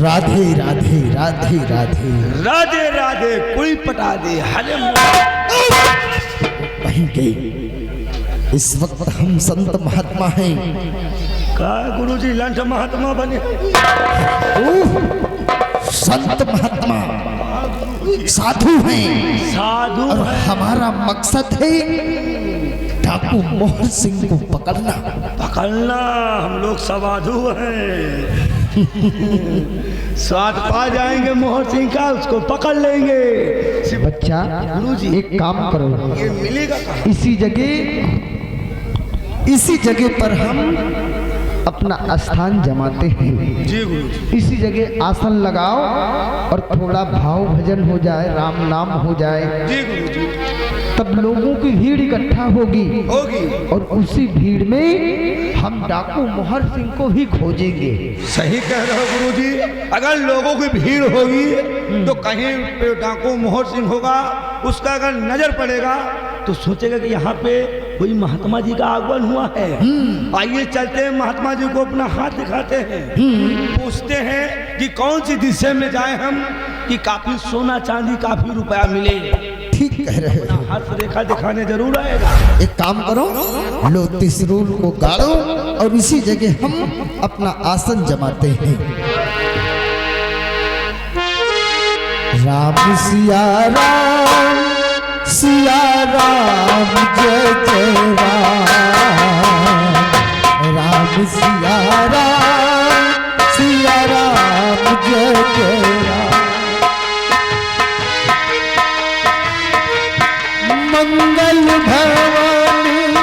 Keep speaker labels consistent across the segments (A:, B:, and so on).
A: राधे राधे राधे राधे
B: राधे राधे कोई पटा दे हरे
A: कहीं के इस वक्त हम संत महात्मा हैं।
B: का गुरुजी लंठ महात्मा बने।
A: संत महात्मा साधु हैं,
B: साधु
A: और हमारा मकसद है डाकू मोहर सिंह को पकड़ना।
B: पकड़ना, हम लोग साधु हैं। स्वाद पा जाएंगे मोहर सिंह का, उसको पकड़ लेंगे।
A: बच्चा
B: गुरुजी
A: एक काम करो,
B: ये मिलेगा कहाँ?
A: इसी जगह पर हम अपना स्थान जमाते हैं।
B: जी गुरुजी।
A: इसी जगह आसन लगाओ और थोड़ा भाव भजन हो जाए, राम नाम हो जाए।
B: जी गुरुजी।
A: तब लोगों की भीड़ इकट्ठा होगी और उसी भीड़ में हम डाकू मोहर सिंह को भी खोजेंगे।
B: सही कह रहे हो गुरुजी। अगर लोगों की भीड़ होगी तो कहीं पे डाकू मोहर सिंह होगा, उसका अगर नजर पड़ेगा तो सोचेगा कि यहाँ पे कोई महात्मा जी का आगमन हुआ है। आइए चलते हैं, महात्मा जी को अपना हाथ दिखाते हैं, पूछते हैं कि कौन सी दिशा में जाए हम कि काफी सोना चांदी काफी रुपया मिले।
A: ठीक कह रहे हो।
B: हाथ रेखा दिखाने जरूर आएगा।
A: एक काम करो, लो त्रिशूल को गाड़ो और इसी जगह हम अपना आसन जमाते हैं। राम सिया राम सिया राम जय जय राम, राम सिया राम जय जय राम। मंगल भवन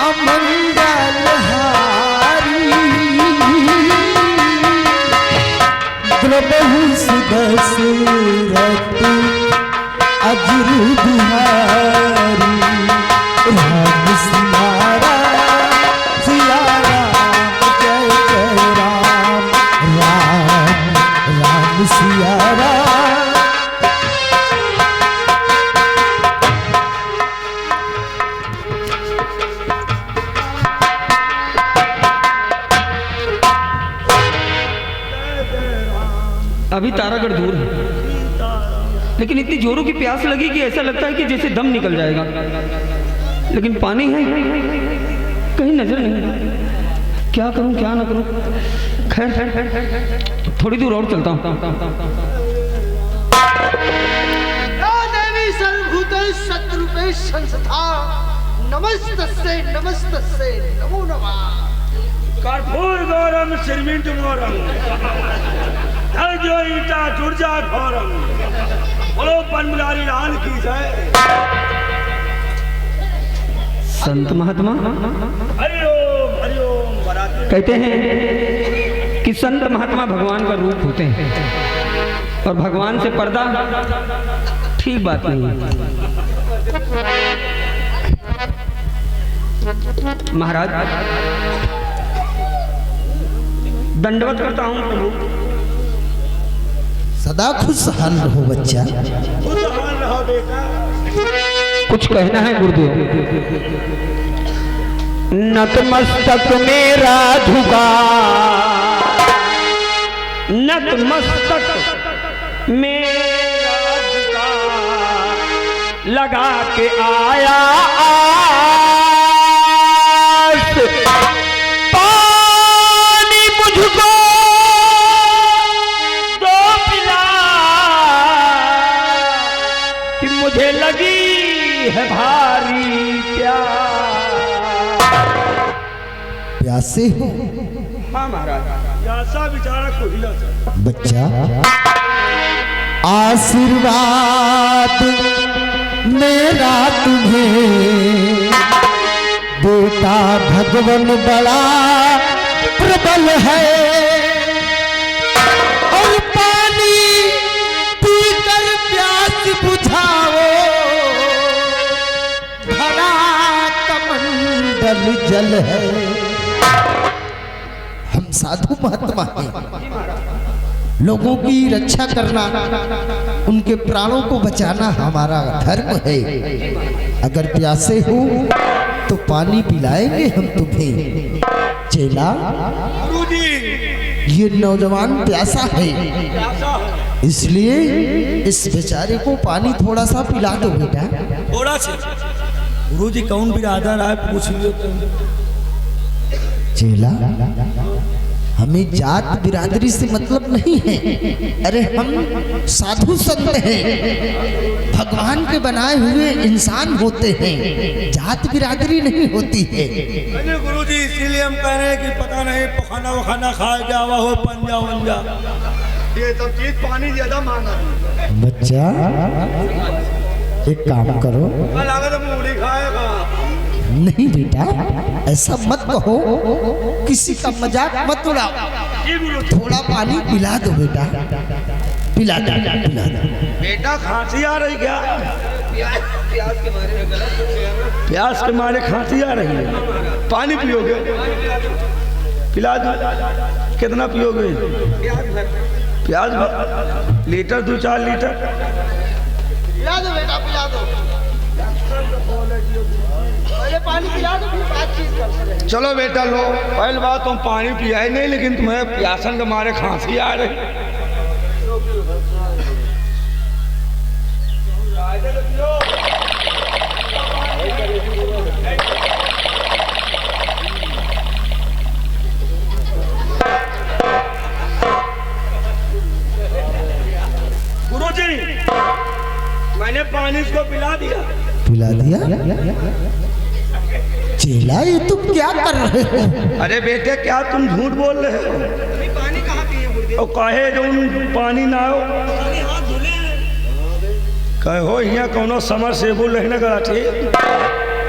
A: अमंगल हारी, द्रबहु सुदशरथ अजर बिहारी। राम सिया राम जय जय राम, राम राम सिया राम।
C: अभी तारागढ़ दूर है, लेकिन इतनी जोरों की प्यास लगी कि ऐसा लगता है कि जैसे दम निकल जाएगा, लेकिन पानी है कहीं नजर नहीं। क्या करूं क्या ना करूं। खैर थोड़ी दूर और चलता हूं।
D: देवी सर्वभूते शत्रुपे संस्था नमस्तस्यै नमस्तस्यै नमो नमः।
B: कर्पूर गौरम सिरमिंट मोरम जो ईटा जुड़ जा घोरम। बोलो बनमुलारी लाल की जय।
C: संत महात्मा
B: हरिओम हरिओम।
C: कहते हैं कि संत महात्मा भगवान का रूप होते हैं और भगवान से पर्दा ठीक बात नहीं है। महाराज दंडवत करता हूं प्रभु।
A: सदा खुशहाल रहो बच्चा।
B: खुशहाल रहो बेटा।
C: कुछ कहना है गुरुदेव। नतमस्तक मेरा झुका, नतमस्तक मेरा झुका, लगा के आया आस, पानी मुझको दो पिला, कि मुझे लगी है भारी
A: प्यासे हो।
C: हाँ महाराज।
B: प्यासा बेचारा खुदिया
A: बच्चा, आशीर्वाद मेरा तुम्हें देता भगवन बड़ा प्रबल है, और पानी पीकर प्यास बुझाओ, भरा कमंडल जल है। हम साधु महात्मा हैं, लोगों की रक्षा करना, उनके प्राणों को बचाना हमारा धर्म है। अगर प्यासे हो तो पानी पिलाएंगे हम तुम्हें। चेला
B: गुरुजी
A: ये नौजवान प्यासा है, इसलिए इस बेचारे को पानी थोड़ा सा पिला दो बेटा।
B: थोड़ा से गुरुजी कौन बिरादर है पूछ लियो।
A: चेला, हमें जात बिरादरी से मतलब नहीं है। अरे हम साधु संत हैं, भगवान के बनाए हुए इंसान होते हैं, जात बिरादरी नहीं होती है।
B: अरे गुरुजी इसीलिए हम कह रहे हैं कि पता नहीं पखाना वखाना खा के आवा हो पंजा वंजा, ये सब चीज पानी ज्यादा मांगा।
A: बच्चा एक काम करो।
B: लागत मूढ़ी खाएगा।
A: नहीं बेटा, ऐसा मत कहो, किसी का मजाक मत उड़ाओ। थोड़ा पानी पिला दो बेटा, पिला दो, पिला दो।
B: बेटा खांसी आ रही क्या? प्यास के मारे खांसी आ रही है। पानी पियोगे? पिला दो। कितना पियोगे? प्याज भर लीटर, 2-4 लीटर
D: पिला दो बेटा, पिला दो। पहले पानी पिला दो, फिर बातचीत करते हैं।
B: चलो बेटा लो। पहली बात तुम पानी पिया ही नहीं, लेकिन तुम्हें प्यासन के मारे खांसी आ रही। गुरुजी मैंने पानी इसको पिला दिया।
A: पिला दिया? चेला, ये तुम क्या कर रहे हो?
B: अरे बेटे क्या तुम झूठ बोल रहे हो?
C: पानी कहाँ पिए?
B: और काहे जो पानी ना हो कहो, यहाँ कोनो समर सेबुल नहीं ना करा ठीक।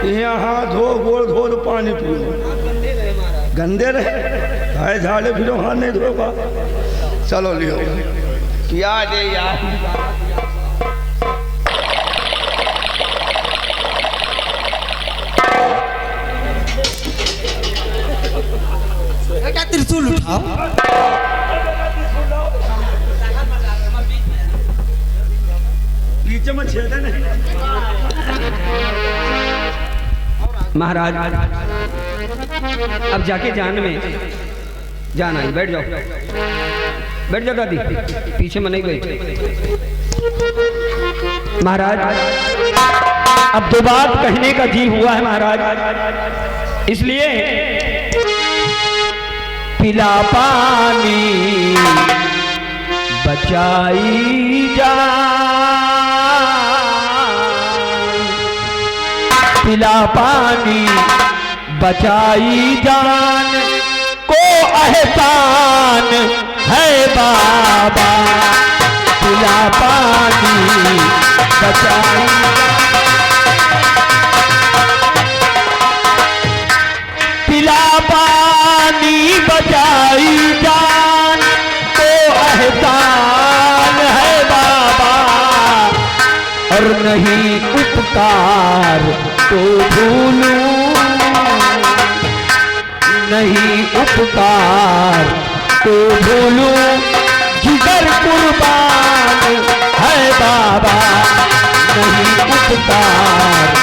B: यहाँ हाथ धो, गोड़ धो तो पानी पियो। गंदे रहे हाय झाड़े फिर हाथ नहीं धोगा। चलो लियो पिया दे यार।
A: बेटा त्रिशूल उठाओ।
B: पीछे में छेद नहीं।
C: महाराज अब जाके जान में जान आई। बैठ जाओ, बैठ जाओ दादी, पीछे में नहीं बैठ। महाराज अब दो बात कहने का जी हुआ है महाराज, इसलिए पिला पानी बचाई जा, पिला पानी बचाई जान को एहसान है बाबा, पिला पानी बचाई पिला पानी बचाई जान को एहसान है बाबा, और नहीं उपकार तो भूलूं, नहीं उपकार तो भूलूं, जिगर कुर्बान है बाबा, नहीं उपकार।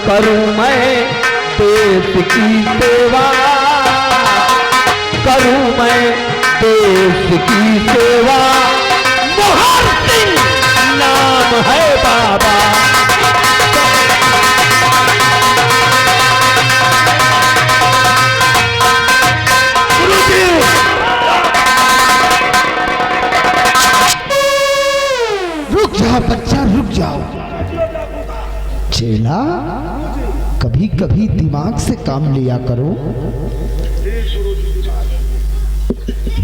C: करूं मैं देश की सेवा, करूं मैं देश की सेवा, मोहर सिंह नाम है बाबा।
A: रुक जाओ बच्चा, रुक जाओ। चेला, कभी कभी दिमाग से काम लिया करो।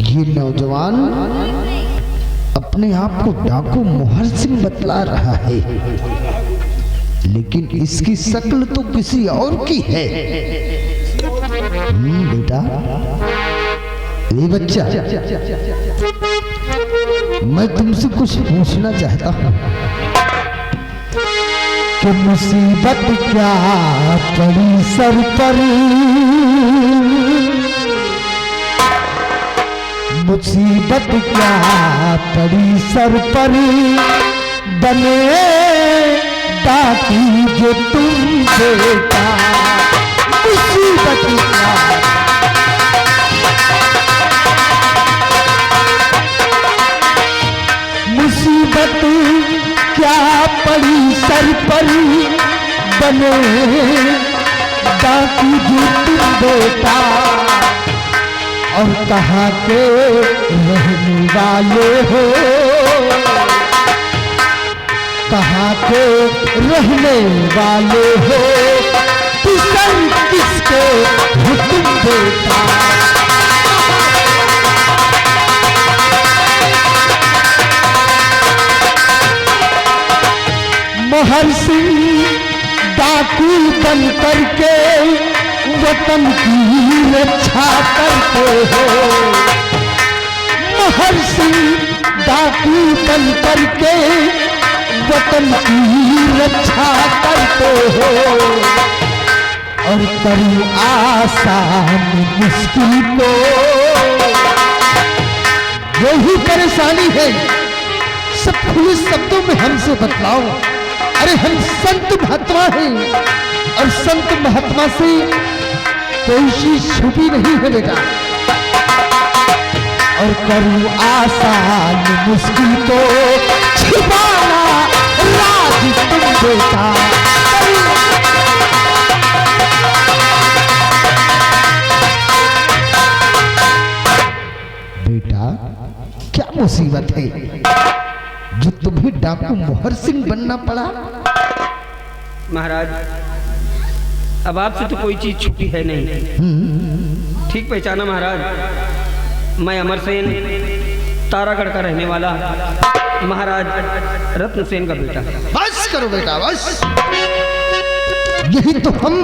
A: ये नौजवान अपने आप को डाकू मोहर सिंह बतला रहा है, लेकिन इसकी शक्ल तो किसी और की है। बेटा, ये बच्चा, मैं तुमसे कुछ पूछना चाहता हूँ कि मुसीबत क्या पड़ी सर पर, मुसीबत क्या पड़ी सर पर, बने डाकी जो तुम बेटा, मुसीबत क्या, मुसीबत क्या पड़ी सर पर, बने डाकी जो तुम बेटा, और कहाँ के रहने वाले हो, कहाँ के रहने वाले हो, किसर किसके हो तुम बेटा। मोहर सिंह डाकू बन करके वतन की रक्षा करते हो, मोहर सिंह डाकू बन करके वतन की रक्षा करते हो, और करी आसान मुश्किल को, यही परेशानी है। सब खुले शब्दों में हमसे बतलाओ। अरे हम संत महात्मा हैं, और संत महात्मा से कोई चीज छुपी नहीं है बेटा, और करूँ आसान मुश्किल को छिपाना राज तुम बेटा। बेटा क्या मुसीबत है जो तुम्हें डाकू मोहर सिंह बनना पड़ा?
C: महाराज, अब आपसे तो कोई चीज छुपी है नहीं। ठीक पहचाना महाराज, मैं अमर सेन, तारागढ़ का रहने वाला, महाराज रत्न सेन का बेटा।
A: बस करो बेटा बस, यही तो हम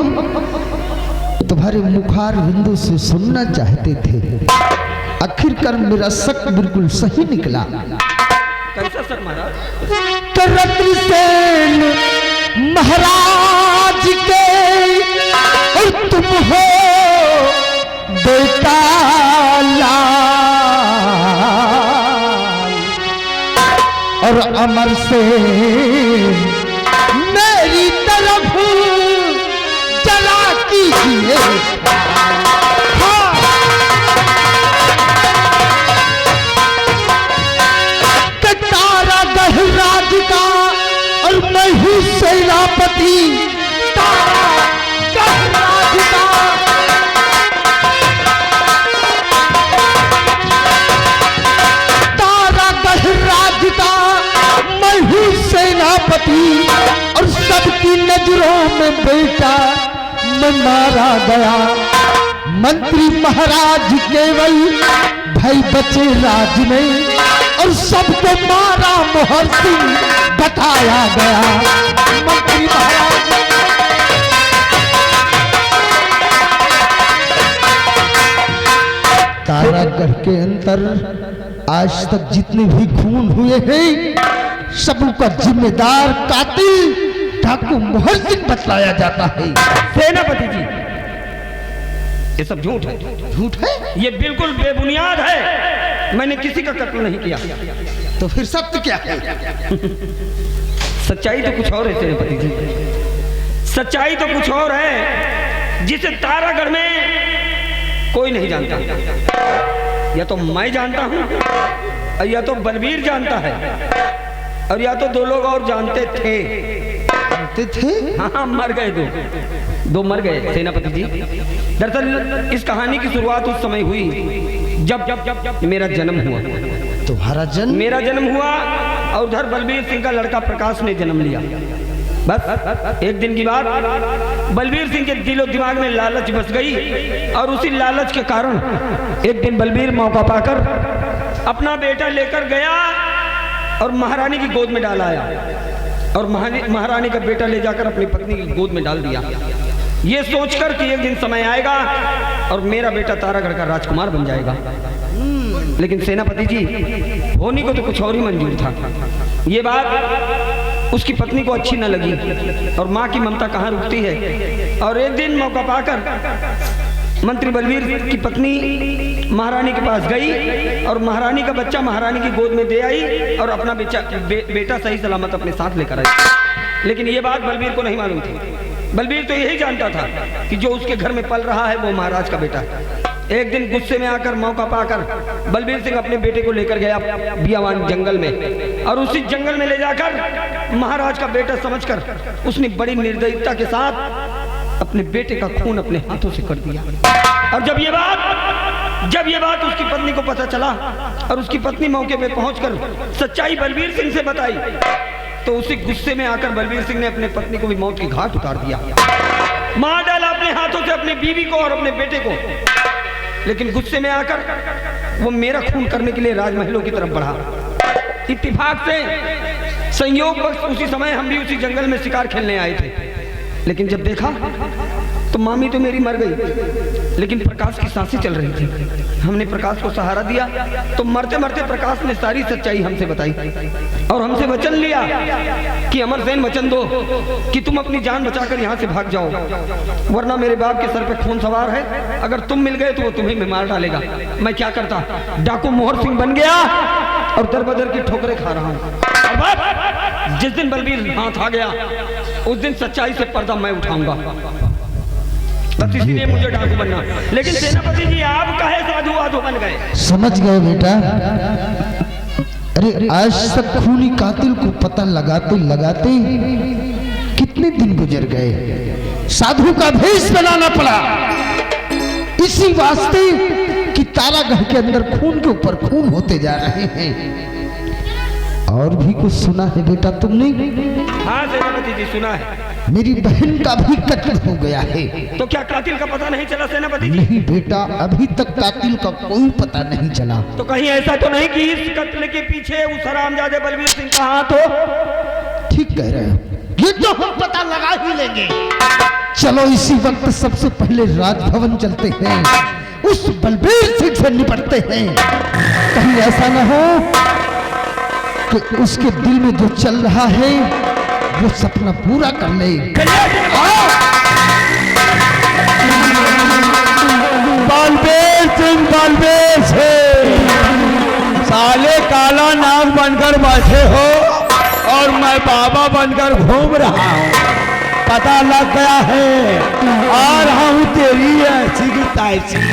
A: तुम्हारे मुखार बिंदु से सुनना चाहते थे। आखिरकार मेरा शक बिल्कुल सही निकला।
C: कैसा सर महाराज?
A: तो रत्न सेन महाराज के और तुम हो बेटा लाल, और अमर सेन मेरी तरफ चला कीजिए। राज का और मैं हूँ सेनापति तारागढ़ राज का, तारागढ़ राज का मैं हूँ सेनापति, और सबकी नजरों में बेटा मैं मारा गया। मंत्री महाराज केवल भाई बचे राज में, और सबको मारा मोहर सिंह बताया गया। मंत्री महाराज तारागढ़ के अंदर आज तक जितने भी खून हुए हैं सबका जिम्मेदार कातिल डाकू मोहर सिंह बतलाया जाता है।
C: सेनापति जी, ये सब झूठ है।
A: झूठ है?
C: ये बिल्कुल बेबुनियाद है। मैंने किसी का कत्ल नहीं किया।
A: तो फिर सत्य क्या है?
C: सच्चाई तो कुछ और है सेनापति जी, सच्चाई तो कुछ और है जिसे तारागढ़ में कोई नहीं जानता। या तो मैं जानता हूं, और या तो बलबीर जानता है, और या तो दो लोग और जानते थे। हाँ, मर गए दो मर गए सेनापति जी। दरअसल इस कहानी की शुरुआत उस समय हुई जब मेरा जन्म हुआ।
A: तुम्हारा जन्म? मेरा
C: जन्म हुआ, और उधर बलबीर सिंह का लड़का प्रकाश ने जन्म लिया। बस एक दिन की बात, बलबीर सिंह के दिलो दिमाग में लालच बस गई, और उसी लालच के कारण एक दिन बलबीर मौका पाकर अपना बेटा लेकर गया और महारानी की गोद में डाल आया, और महारानी का बेटा ले जाकर अपनी पत्नी की गोद में डाल दिया। ये सोचकर कि एक दिन समय आएगा और मेरा बेटा तारागढ़ का राजकुमार बन जाएगा। लेकिन सेनापति जी, होनी को तो कुछ और ही मंजूर था। ये बात उसकी पत्नी को अच्छी न लगी, और माँ की ममता कहाँ रुकती है। और एक दिन मौका पाकर मंत्री बलबीर की पत्नी महारानी के पास गई और महारानी का बच्चा महारानी की गोद में दे आई और अपना बेटा सही सलामत अपने साथ लेकर आई। लेकिन ये बात बलबीर को नहीं मालूम थी। बलबीर तो यही जानता था कि जो उसके घर में पल रहा है वो महाराज का बेटा है। एक दिन गुस्से में आकर मौका पाकर बलबीर सिंह अपने बेटे को लेकर गया बियावान जंगल में, और उसी जंगल में ले जाकर महाराज का बेटा समझकर उसने बड़ी निर्दयता के साथ अपने बेटे का खून अपने हाथों से कर दिया। और जब ये बात उसकी पत्नी को पता चला और उसकी पत्नी मौके पे पहुंचकर सच्चाई बलबीर सिंह से बताई, तो उसी गुस्से में आकर बलबीर सिंह ने अपने पत्नी को भी मौत की घाट उतार दिया, मार डाला अपने हाथों से अपनी बीवी को और अपने बेटे को। लेकिन गुस्से में आकर वो मेरा खून करने के लिए राजमहलों की तरफ बढ़ा। इत्तेफाक से संयोगवश उसी समय हम भी उसी जंगल में शिकार खेलने आए थे। लेकिन जब देखा तो मामी तो मेरी मर गई, लेकिन प्रकाश की सांसें चल रही थी। हमने प्रकाश को सहारा दिया तो मरते मरते प्रकाश ने सारी सच्चाई हमसे बताई और हमसे वचन लिया कि अमरसेन वचन दो कि तुम अपनी जान बचाकर यहाँ से भाग जाओ, वरना मेरे बाप के सर पे खून सवार है। अगर तुम मिल गए तो वो तुम्हें भी मार डालेगा। मैं क्या करता, डाकू मोहर सिंह बन गया और दर बदर की ठोकरें खा रहा हूँ। जिस दिन बलबीर हाथ आ गया उस दिन सच्चाई से पर्दा मैं उठाऊंगा, बस इसलिए मुझे डाकू बनना। लेकिन सेनापति जी, आप काहे साधु वाधु बन गए?
A: समझ गए बेटा। अरे आज तक खूनी कातिल को पता लगाते लगाते कितने दिन गुजर गए। साधु का भेष बनाना पड़ा इसी वास्ते कि तारागढ़ के अंदर खून के ऊपर खून होते जा रहे हैं। और भी कुछ सुना है बेटा तुमने?
C: हाँ सेनापति जी, सुना है।
A: मेरी बहन का भी कत्ल हो गया है।
C: तो क्या कातिल का पता नहीं चला सेनापति जी?
A: नहीं बेटा, अभी तक कातिल का कोई पता नहीं चला।
C: तो कहीं ऐसा तो नहीं कि इस कत्ल के पीछे उस हरामजादे बलबीर सिंह का हाथ हो?
A: ठीक कह रहे हो, ये तो हम पता लगा ही लेंगे। चलो इसी वक्त सबसे पहले राजभवन चलते हैं, उस बलबीर सिंह से निपटते हैं। कहीं ऐसा न हो कि उसके दिल में जो चल रहा है वो सपना पूरा कर ले।
B: बलबीर सिंह साले काला नाग बनकर बैठे हो और मैं बाबा बनकर घूम रहा हूँ। पता लग गया है, आ रहा हूँ तेरी ऐसी की तैसी।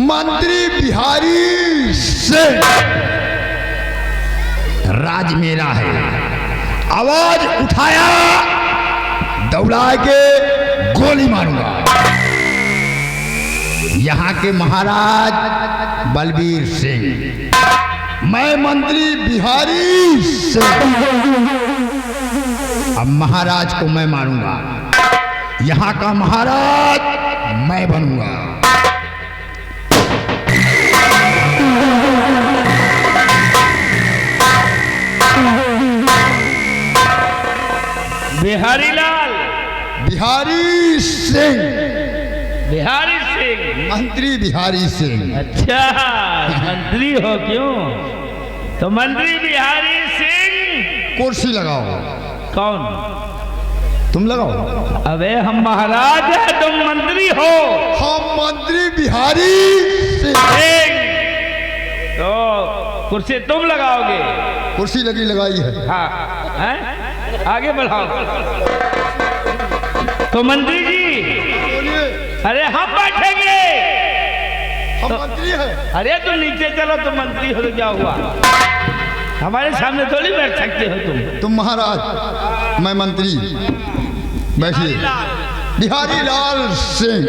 E: मंत्री बिहारी सिंह, राज मेरा है। आवाज उठाया, दौड़ा के गोली मारूंगा। यहाँ के महाराज बलबीर सिंह, मैं मंत्री बिहारी सिंह। अब महाराज को मैं मारूंगा, यहाँ का महाराज मैं बनूंगा।
B: बिहारी लाल,
E: बिहारी सिंह,
B: बिहारी सिंह,
E: मंत्री बिहारी सिंह।
B: अच्छा, मंत्री हो क्यों? तो मंत्री बिहारी सिंह।
E: कुर्सी लगाओ।
B: कौन?
E: तुम लगाओ।
B: अबे हम महाराज हैं, तुम मंत्री हो।
E: हम मंत्री बिहारी सिंह।
B: तो कुर्सी तुम लगाओगे?
E: कुर्सी लगी लगाई है।
B: हाँ, हैं? आगे बढ़ाओ।
C: तो मंत्री जी,
D: बोलिए।
C: अरे हम बैठेंगे।
D: हम मंत्री हैं।
C: अरे तुम नीचे चलो, तुम मंत्री हो तो क्या हुआ, हमारे सामने थोड़ी बैठ सकते हो तुम।
E: तुम महाराज, मैं मंत्री। बैठिए। बिहारी लाल सिंह।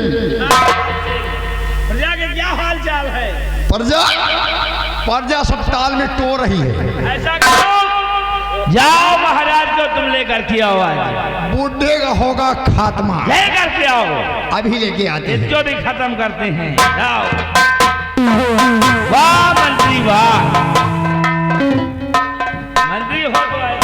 C: प्रजा के क्या हाल चाल है?
E: प्रजा सब ताल में टो रही है।
C: ऐसा करो, जाओ महाराज को तुम लेकर के आओ, आज
E: बूढ़े का होगा खात्मा।
C: लेकर के आओ,
E: अभी लेके आते हैं।
C: इसको भी खत्म करते हैं। जाओ। वाह मंत्री वाह, मंत्री हो तो आए।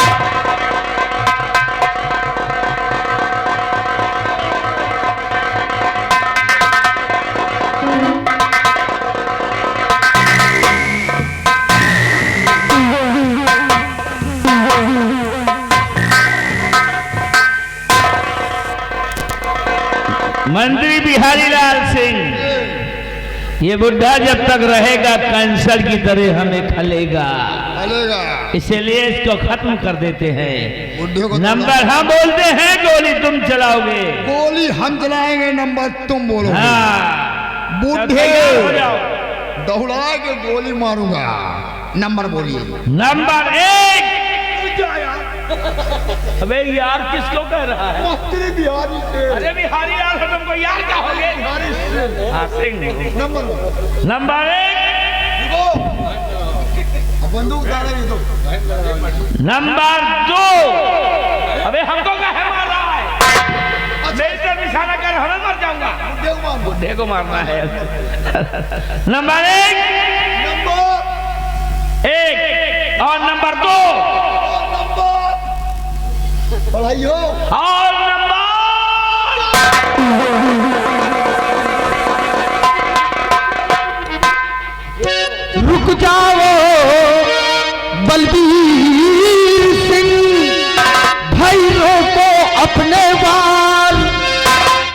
C: मंत्री बिहारी लाल सिंह, ये बुढ़ा जब तक रहेगा कैंसर की तरह हमें खलेगा, इसलिए इसको खत्म कर देते हैं।
E: बुढ़े को
C: नंबर हम बोलते हैं, गोली तुम चलाओगे।
E: गोली हम चलाएंगे, नंबर तुम बोलोगे।
C: हाँ,
E: बूढ़े
C: हो जाओ।
E: दौड़ा के गोली मारूंगा। नंबर बोलिए।
C: नंबर 1। अबे यार किसको कह रहा है?
D: मंत्री बिहारी से।
C: अरे बिहारी लाल हो, तुमको यार कहोगे?
D: बिहारी से।
C: हाँ, सिंह। नंबर 1।
D: बंदूक डालेंगे तो।
C: नंबर 2। अबे हमको काहे मार रहा है? मेरी तरफ निशाना कर, हमें मर जाऊंगा। बुढ़े को मारना है। नंबर 1 और नंबर 2
D: पढ़ाई हो।
C: और नंबर
A: रुक जाओ बलबीर सिंह भाई, रोको अपने वार।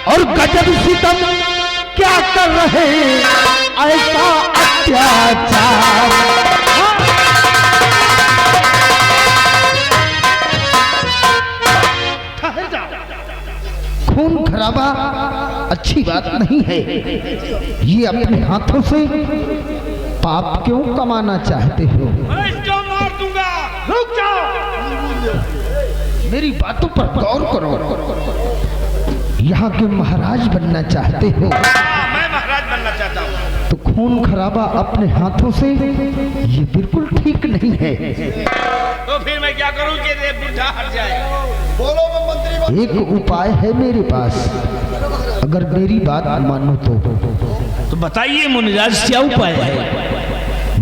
A: और गजब सितम क्या कर रहे ऐसा अत्याचार। खून खराबा अच्छी बात नहीं है। ये अपने हाथों से पाप क्यों कमाना चाहते हो?
C: मैं इसको मार दूंगा। रुक जाओ,
A: मेरी बातों पर गौर करो। यहाँ के महाराज बनना चाहते हो
C: मैं महाराज बनना चाहता हूँ।
A: तो खून खराबा अपने हाथों से ये बिल्कुल ठीक नहीं है।
C: तो फिर मैं क्या करूँ कि ये बुढ़ा हट जाए?
D: बोलो मैं मंत्री।
A: एक उपाय है मेरे पास, अगर मेरी बात मानो
C: तो बताइए मुनिराज, क्या उपाय है?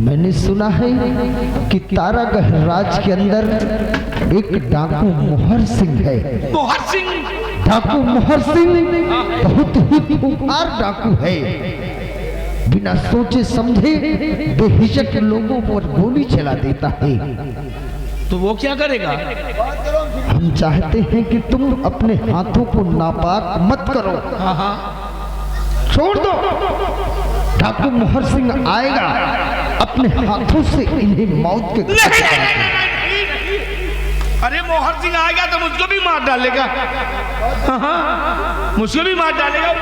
A: मैंने सुना है कि तारागढ़ राज के अंदर एक डाकू मोहर सिंह है।
C: मोहर सिंह?
A: डाकू मोहर सिंह बहुत ही खूंखार डाकू है। बिना सोचे समझे बेहिचक लोगों पर गोली चला देता है।
C: तो वो क्या करेगा?
A: हम चाहते हैं कि तुम अपने हाथों को नापाक मत करो। छोड़ दो। डाकू मोहर सिंह आएगा, अपने हाथों से इन्हें मौत के
C: अरे मोहर सिंह आएगा तो मुझको भी मार डालेगा। मुझको भी मार डालेगा।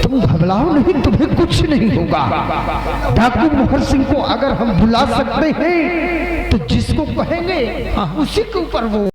A: तुम घबराओ नहीं, तुम्हें कुछ नहीं होगा। डाकू मोहर सिंह को अगर हम बुला सकते हैं तो जिसको कहेंगे उसी के ऊपर वो